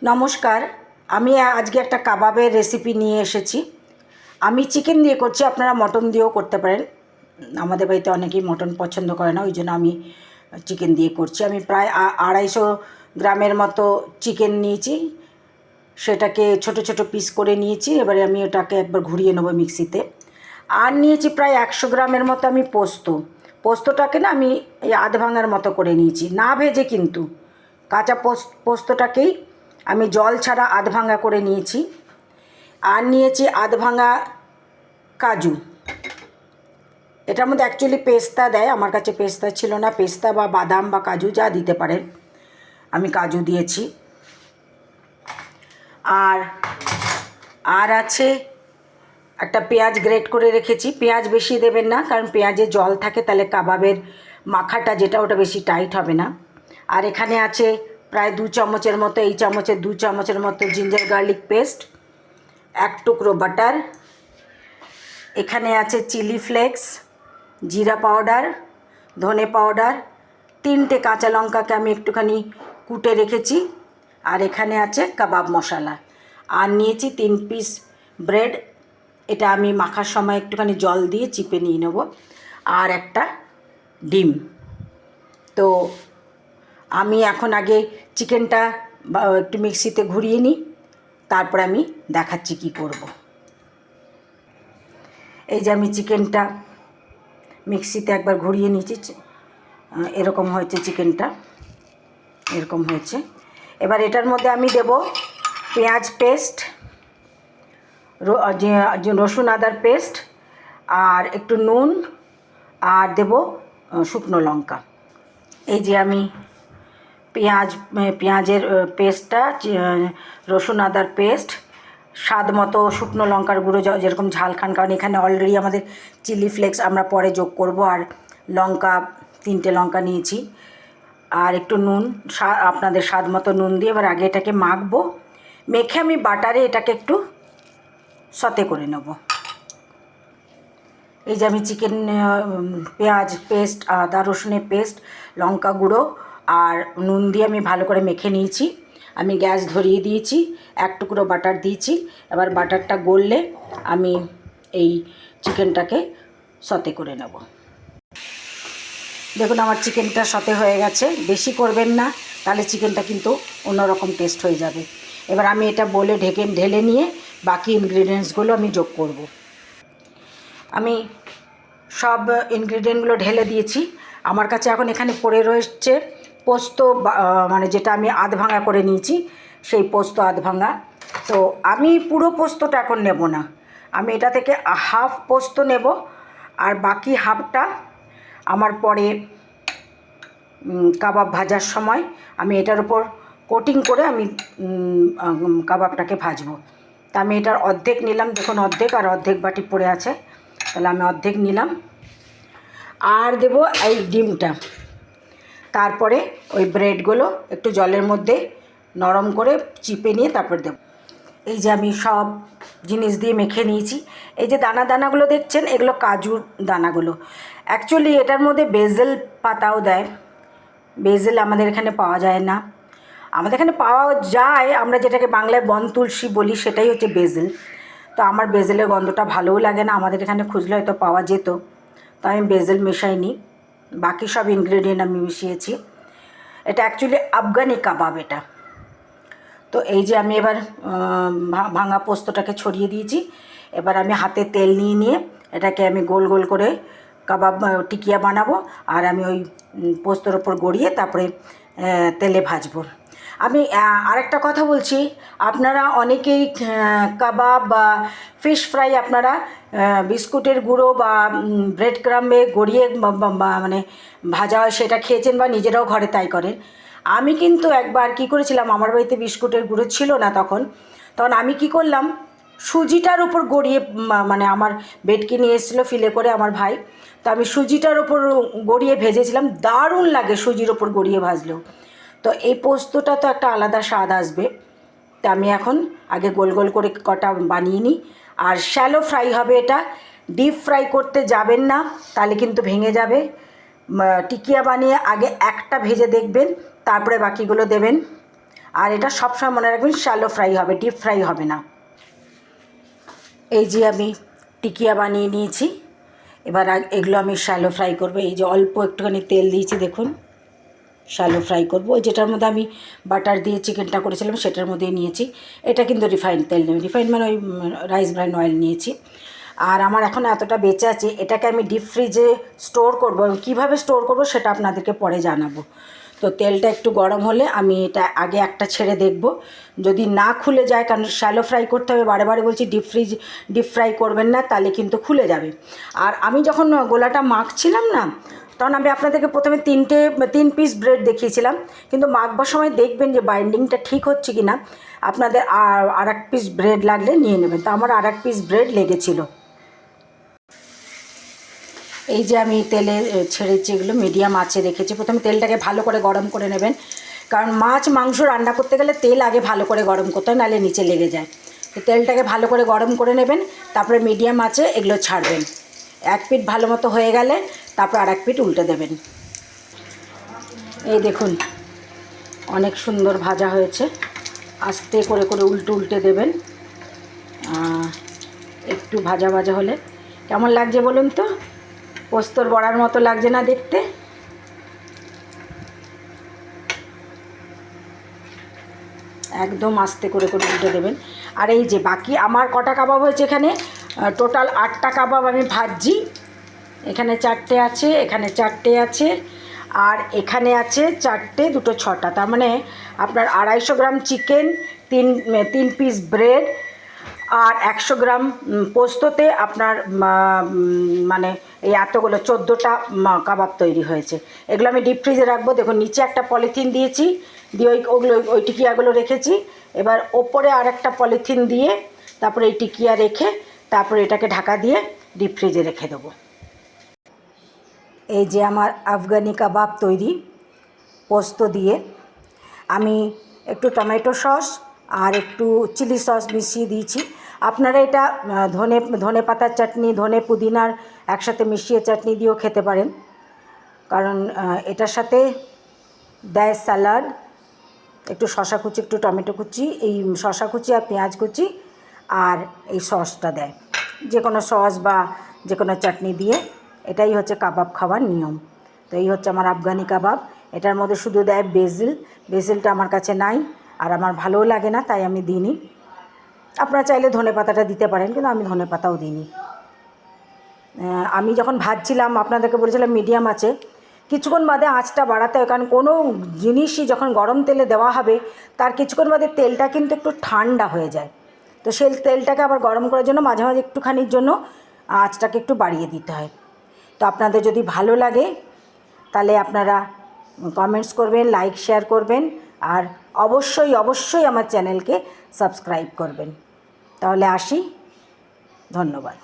নমস্কার। আমি আজকে একটা কাবাবের রেসিপি নিয়ে এসেছি। আমি চিকেন দিয়ে করছি, আপনারা মটন দিয়েও করতে পারেন। আমাদের বাড়িতে অনেকেই মটন পছন্দ করে না, ওই জন্য আমি চিকেন দিয়ে করছি। আমি প্রায় 250 গ্রামের মতো চিকেন নিয়েছি, সেটাকে ছোট ছোট পিস করে নিয়েছি। এবারে আমি ওটাকে একবার ঘুরিয়ে নেবো মিক্সিতে। আর নিয়েছি প্রায় 100 গ্রামের মতো আমি পোস্তটাকে না আমি এই আধ ভাঙার মতো করে নিয়েছি, না ভেজে, কিন্তু কাঁচা পোস্তটাকেই আমি জল ছাড়া আধ ভাঙা করে নিয়েছি। আর নিয়েছি আধ ভাঙা কাজু। এটার মধ্যে অ্যাকচুয়ালি পেস্তা দেয়, আমার কাছে পেস্তা ছিল না। পেস্তা বা বাদাম বা কাজু যা দিতে পারেন, আমি কাজু দিয়েছি। আর আর আছে একটা পেঁয়াজ গ্রেট করে রেখেছি। পেঁয়াজ বেশি দেবেন না, কারণ পেঁয়াজে জল থাকে, তাহলে কাবাবের মাখাটা যেটা ওটা বেশি টাইট হবে না। আর এখানে আছে প্রায় 2 চামচের মতো, এই চামচের 2 চামচের মতো জিঞ্জার গার্লিক পেস্ট, 1 টুকরো বাটার। এখানে আছে চিলি ফ্লেক্স, জিরা পাউডার, ধনে পাউডার, 3টে কাঁচা লঙ্কাকে আমি একটুখানি কুটে রেখেছি। আর এখানে আছে কাবাব মশলা। আর নিয়েছি 3 পিস ব্রেড, এটা আমি মাখার সময় একটুখানি জল দিয়ে চিপে নিয়ে নেব। আর একটা ডিম। তো আমি এখন আগে চিকেনটা একটু মিক্সিতে ঘুরিয়ে নিই, তারপরে আমি দেখাচ্ছি কি করব। এই যে আমি চিকেনটা মিক্সিতে একবার ঘুরিয়ে নিয়েছি, এরকম হয়েছে চিকেনটা, এরকম হয়েছে। এবার এটার মধ্যে আমি দেব পেঁয়াজ পেস্ট, রসুন আদার পেস্ট, আর একটু নুন, আর দেব শুকনো লঙ্কা। এই যে আমি পেঁয়াজের পেস্টটা, রসুন আদার পেস্ট, স্বাদ মতো শুকনো লঙ্কার গুঁড়ো, যেরকম ঝাল খান, কারণ এখানে অলরেডি আমাদের চিলি ফ্লেক্স আমরা পরে যোগ করব। আর লঙ্কা 3টে লঙ্কা নিয়েছি, আর একটু নুন, আপনাদের স্বাদ মতো নুন দিয়ে এবার আগে এটাকে মাখবো। মেখে আমি বাটারে এটাকে একটু সতে করে নেব। এই যে আমি চিকেন, পেঁয়াজ পেস্ট, আদা রসুনের পেস্ট, লঙ্কা গুঁড়ো আর নুন দিয়ে আমি ভালো করে মেখে নিয়েছি। আমি গ্যাস ধরিয়ে দিয়েছি, 1 টুকরো বাটার দিয়েছি। এবার বাটারটা গললে আমি এই চিকেনটাকে সতে করে নেব। দেখুন আমার চিকেনটা সতে হয়ে গেছে। বেশি করবেন না, তাহলে চিকেনটা কিন্তু অন্যরকম টেস্ট হয়ে যাবে। এবার আমি এটা বলে ঢেলে নিয়ে বাকি ইনগ্রিডিয়েন্টসগুলো আমি যোগ করব। আমি সব ইনগ্রিডিয়েন্টগুলো ঢেলে দিয়েছি। আমার কাছে এখন এখানে পড়ে রয়েছে পোস্ত, মানে যেটা আমি আধ ভাঙা করে নিয়েছি, সেই পোস্ত আধ ভাঙা। তো আমি পুরো পোস্তটা এখন নেব না, আমি এটা থেকে হাফ পোস্ত নেব, আর বাকি হাফটা আমার পরে কাবাব ভাজার সময় আমি এটার উপর কোটিং করে আমি কাবাবটাকে ভাজবো। তা আমি এটার অর্ধেক নিলাম, দেখুন অর্ধেক, আর অর্ধেক বাটি পড়ে আছে, তাহলে আমি অর্ধেক নিলাম। আর দেব এই ডিমটা, তারপরে ওই ব্রেডগুলো একটু জলের মধ্যে নরম করে চিপে নিয়ে তারপর দেব। এই যে আমি সব জিনিস দিয়ে মেখে নিয়েছি। এই যে দানা দানাগুলো দেখছেন, এগুলো কাজুর দানাগুলো। অ্যাকচুয়ালি এটার মধ্যে বেজেল পাতাও দেয়। বেজেল আমাদের এখানে পাওয়া যায় না, আমাদের এখানে পাওয়া যায়, আমরা যেটাকে বাংলায় বন তুলসী বলি, সেটাই হচ্ছে বেজেল। তো আমার বেজেলের গন্ধটা ভালোও লাগে না, আমাদের এখানে খুঁজলে হয়তো পাওয়া যেত, তো আমি বেজেল মেশাইনি, বাকি সব ইনগ্রেডিয়েন্ট আমি মিশিয়েছি। এটা অ্যাকচুয়ালি আফগানি কাবাব এটা। তো এই যে আমি এবার ভাঙা পোস্তটাকে ছড়িয়ে দিয়েছি। এবার আমি হাতে তেল নিয়ে এটাকে আমি গোল গোল করে কাবাব টিকিয়া বানাবো, আর আমি ওই পোস্তর ওপর গড়িয়ে তারপরে তেলে ভাজবো। আমি আরেকটা কথা বলছি, আপনারা অনেকেই কাবাব বা ফিশ ফ্রাই আপনারা বিস্কুটের গুঁড়ো বা ব্রেড ক্রাম্বে গড়িয়ে মানে ভাজা হয় সেটা খেয়েছেন, বা নিজেরাও ঘরে তাই করেন। আমি কিন্তু একবার কি করেছিলাম, আমার বাড়িতে বিস্কুটের গুঁড়ো ছিল না তখন আমি কি করলাম, সুজিটার উপর গড়িয়ে, মানে আমার বেটকি নিয়ে এসেছিলো ফিলে করে আমার ভাই, তো আমি সুজিটার ওপর গড়িয়ে ভেজেছিলাম, দারুণ লাগে সুজির ওপর গড়িয়ে ভাজলেও। তো এই পোস্তটা তো একটা আলাদা স্বাদ আসবে। তা আমি এখন আগে গোল গোল করে কটা বানিয়ে নিই। আর শ্যালো ফ্রাই হবে এটা, ডিপ ফ্রাই করতে যাবেন না, তাহলে কিন্তু ভেঙে যাবে। টিকিয়া বানিয়ে আগে একটা ভেজে দেখবেন, তারপরে বাকিগুলো দেবেন। আর এটা সবসময় মনে রাখবেন শ্যালো ফ্রাই হবে, ডিপ ফ্রাই হবে না। এই যে আমি টিকিয়া বানিয়ে নিয়েছি, এবার এগুলো আমি শ্যালো ফ্রাই করবো। এই যে অল্প একটুখানি তেল দিয়েছি, দেখুন শ্যালো ফ্রাই করবো। যেটার মধ্যে আমি বাটার দিয়ে চিকেনটা করেছিলাম সেটার মধ্যেই নিয়েছি। এটা কিন্তু রিফাইন্ড তেল নেই, রিফাইন্ড মানে ওই রাইস ব্র্যান অয়েল নিয়েছি। আর আমার এখন এতটা বেঁচে আছে, এটাকে আমি ডিপ ফ্রিজে স্টোর করবো। কীভাবে স্টোর করবো সেটা আপনাদেরকে পরে জানাবো। তো তেলটা একটু গরম হলে আমি এটা আগে একটা ছেড়ে দেখব, যদি না খুলে যায়, কারণ শ্যালো ফ্রাই করতে হবে, বারে বারে বলছি ডিপ ফ্রাই করবেন না, তাহলে কিন্তু খুলে যাবে। আর আমি যখন গোলাটা মাখছিলাম না, তখন আমি আপনাদেরকে প্রথমে 3 পিস ব্রেড দেখিয়েছিলাম, কিন্তু মাখবার সময় দেখবেন যে বাইন্ডিংটা ঠিক হচ্ছে কি না। আপনাদের আর এক পিস ব্রেড লাগলে নিয়ে নেবেন। তো আমার আর এক পিস ব্রেড লেগেছিলো। এই যে আমি তেলে ছেড়েছি, এগুলো মিডিয়াম আঁচে রেখেছি। প্রথমে তেলটাকে ভালো করে গরম করে নেবেন, কারণ মাছ মাংস রান্না করতে গেলে তেল আগে ভালো করে গরম করতে হয়, নাহলে নিচে লেগে যায়। তো তেলটাকে ভালো করে গরম করে নেবেন, তারপরে মিডিয়াম আঁচে এগুলো ছাড়বেন। এক পিঠ ভালো মতো হয়ে গেলে তারপর আর এক পিঠ উল্টে দেবেন। এই দেখুন অনেক সুন্দর ভাজা হয়েছে। আস্তে করে করে উল্টে দেবেন। একটু ভাজা ভাজা হলে কেমন লাগছে বলুন তো? পোস্তর বড়ার মতো লাগছে না দেখতে? একদম আস্তে করে করে উল্টে দেবেন। আর এই যে বাকি আমার কটা কাবাব হয়েছে, এখানে টোটাল 8টা কাবাব আমি ভাজছি। এখানে 4টে আছে, এখানে 4টে আছে, আর এখানে আছে 4টে, 2টো 6টা। তার মানে আপনার 250 গ্রাম চিকেন, 3 পিস ব্রেড, আর 100 গ্রাম পোস্ততে আপনার মানে এই এতগুলো 14টা কাবাব তৈরি হয়েছে। এগুলো আমি ডিপ ফ্রিজে রাখবো। দেখুন নিচে একটা পলিথিন দিয়েছি, দিয়ে ওই টিকিয়াগুলো রেখেছি। এবার ওপরে আর একটা পলিথিন দিয়ে তারপরে এই টিকিয়া রেখে তারপরে এটাকে ঢাকা দিয়ে ডিপ ফ্রিজে রেখে দেবো। এই যে আমার আফগানি কাবাব তৈরি পোস্ত দিয়ে। আমি একটু টমেটো সস আর একটু চিলি সস মিশিয়ে দিয়েছি। আপনারা এটা ধনে পাতার চাটনি, ধনে পুদিনার একসাথে মিশিয়ে চাটনি দিয়েও খেতে পারেন, কারণ এটার সাথে দেয় স্যালাড, একটু শসা কুচি, একটু টমেটো কুচি, এই শসা কুচি আর পেঁয়াজ কুচি, আর এই সসটা দেয়। যে কোনো সস বা যে কোনো চাটনি দিয়ে, এটাই হচ্ছে কাবাব খাওয়ার নিয়ম। তো এই হচ্ছে আমার আফগানি কাবাব। এটার মধ্যে শুধু দেয় বেসিলটা আমার কাছে নাই, আর আমার ভালোও লাগে না, তাই আমি দিইনি। আপনারা চাইলে ধনেপাতাটা দিতে পারেন, কিন্তু আমি ধনেপাতাও দিইনি। আমি যখন ভাজছিলাম আপনাদেরকে বলেছিলাম মিডিয়াম আছে, কিছুক্ষণ বাদে আঁচটা বাড়াতে হয়, কারণ কোনো জিনিসই যখন গরম তেলে দেওয়া হবে তার কিছুক্ষণ বাদে তেলটা কিন্তু একটু ঠান্ডা হয়ে যায়। তো সেই তেলটাকে আবার গরম করার জন্য মাঝে মাঝে একটুখানির জন্য আঁচটাকে একটু বাড়িয়ে দিতে হয়। তো আপনাদের যদি ভালো লাগে তাহলে আপনারা কমেন্টস করবেন, লাইক শেয়ার করবেন, আর অবশ্যই আমার চ্যানেলকে সাবস্ক্রাইব করবেন। তাহলে আসি, ধন্যবাদ।